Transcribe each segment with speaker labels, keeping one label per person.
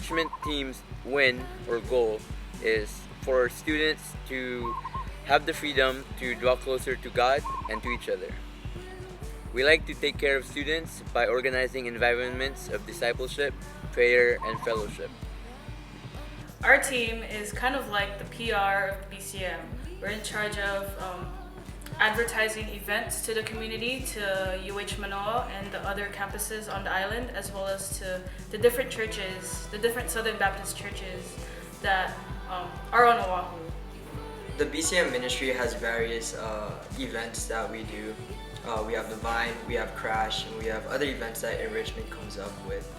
Speaker 1: enrichment team's win or goal is for students to have the freedom to draw closer to God and to each other. We like to take care of students by organizing environments of discipleship, prayer, and fellowship.
Speaker 2: Our team is kind of like the PR of the BCM. We're in charge of advertising events to the community, to UH Manoa and the other campuses on the island, as well as to the different churches, the different Southern Baptist churches that are on Oahu.
Speaker 3: The BCM ministry has various events that we do. We have the Vine, we have Crash, and we have other events that Enrichment comes up with.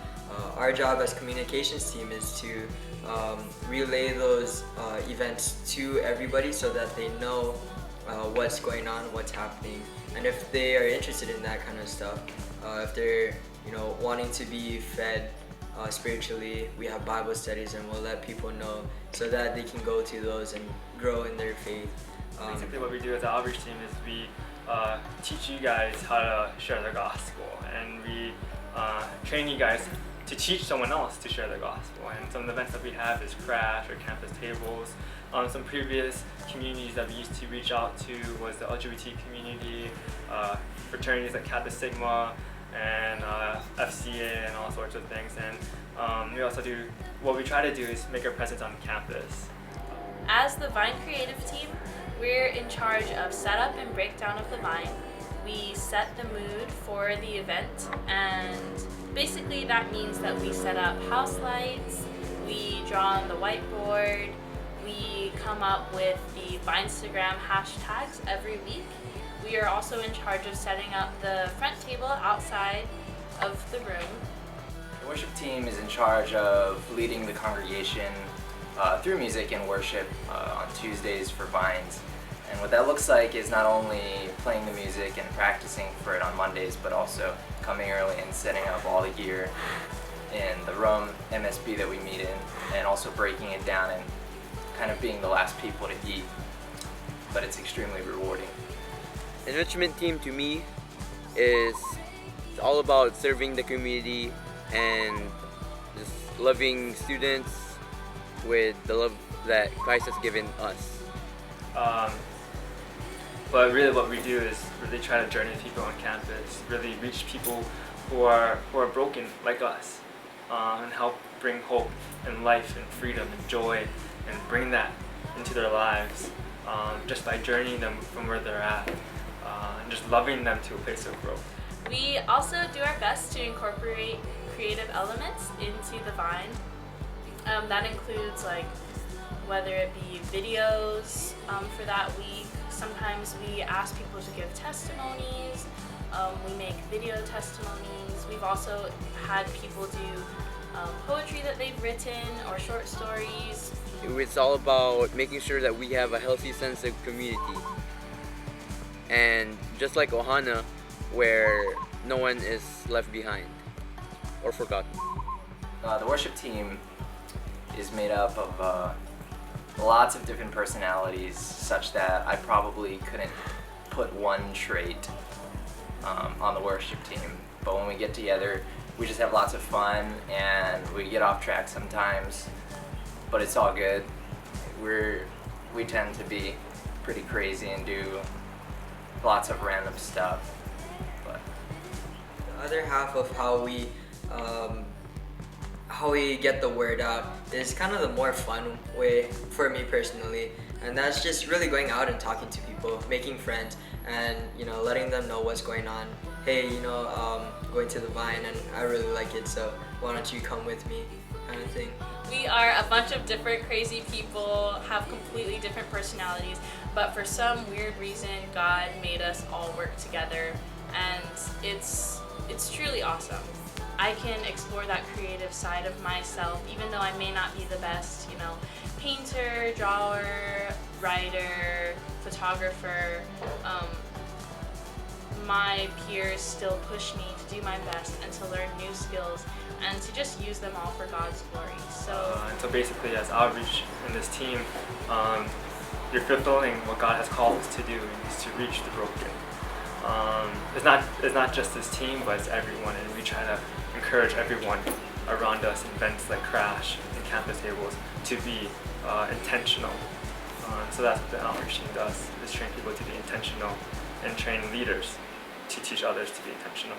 Speaker 3: Our job as communications team is to relay those events to everybody so that they know what's going on, what's happening, and if they are interested in that kind of stuff, if they're wanting to be fed spiritually, we have Bible studies and we'll let people know so that they can go to those and grow in their faith.
Speaker 4: Basically what we do as an outreach team is we teach you guys how to share the gospel, and we train you guys to teach someone else to share the gospel. And some of the events that we have is Crash or Campus Tables. Some previous communities that we used to reach out to was the LGBT community, fraternities like Kappa Sigma, and FCA and all sorts of things. And we also do, what we try to do is make our presence on campus.
Speaker 5: As the Vine Creative Team, we're in charge of setup and breakdown of the Vine. We set the mood for the event, and basically that means that we set up house lights, we draw on the whiteboard, we come up with the Vinestagram hashtags every week. We are also in charge of setting up the front table outside of the room.
Speaker 6: The worship team is in charge of leading the congregation through music and worship on Tuesdays for Vines. And what that looks like is not only playing the music and practicing for it on Mondays, but also coming early and setting up all the gear in the room, MSB that we meet in, and also breaking it down and kind of being the last people to eat. But it's extremely rewarding.
Speaker 1: Enrichment team to me is all about serving the community and just loving students with the love that Christ has given us.
Speaker 4: But really what we do is really try to journey people on campus, really reach people who are broken like us, and help bring hope and life and freedom and joy and bring that into their lives just by journeying them from where they're at and just loving them to a place of growth.
Speaker 5: We also do our best to incorporate creative elements into the Vine. That includes whether it be videos for that week. Sometimes we ask people to give testimonies. We make video testimonies. We've also had people do poetry that they've written or short stories.
Speaker 1: It's all about making sure that we have a healthy sense of community. And just like Ohana, where no one is left behind or forgotten.
Speaker 6: The worship team is made up of lots of different personalities, such that I probably couldn't put one trait on the worship team. But when we get together, we just have lots of fun, and we get off track sometimes, but it's all good. We tend to be pretty crazy and do lots of random stuff. But
Speaker 3: the other half of how we get the word out is kind of the more fun way for me personally, and that's just really going out and talking to people, making friends, and letting them know what's going on. Hey, going to the Vine and I really like it, so why don't you come with me, kind of thing.
Speaker 5: We are a bunch of different crazy people, have completely different personalities, but for some weird reason God made us all work together, and it's truly awesome. I can explore that creative side of myself, even though I may not be the best, painter, drawer, writer, photographer. My peers still push me to do my best and to learn new skills and to just use them all for God's glory.
Speaker 4: So basically, as outreach in this team, you're fulfilling what God has called us to do, is to reach the broken. It's not just this team, but it's everyone, and we try to encourage everyone around us, events like Crash and campus tables, to be intentional. So that's what the outreach team does, is train people to be intentional and train leaders to teach others to be intentional.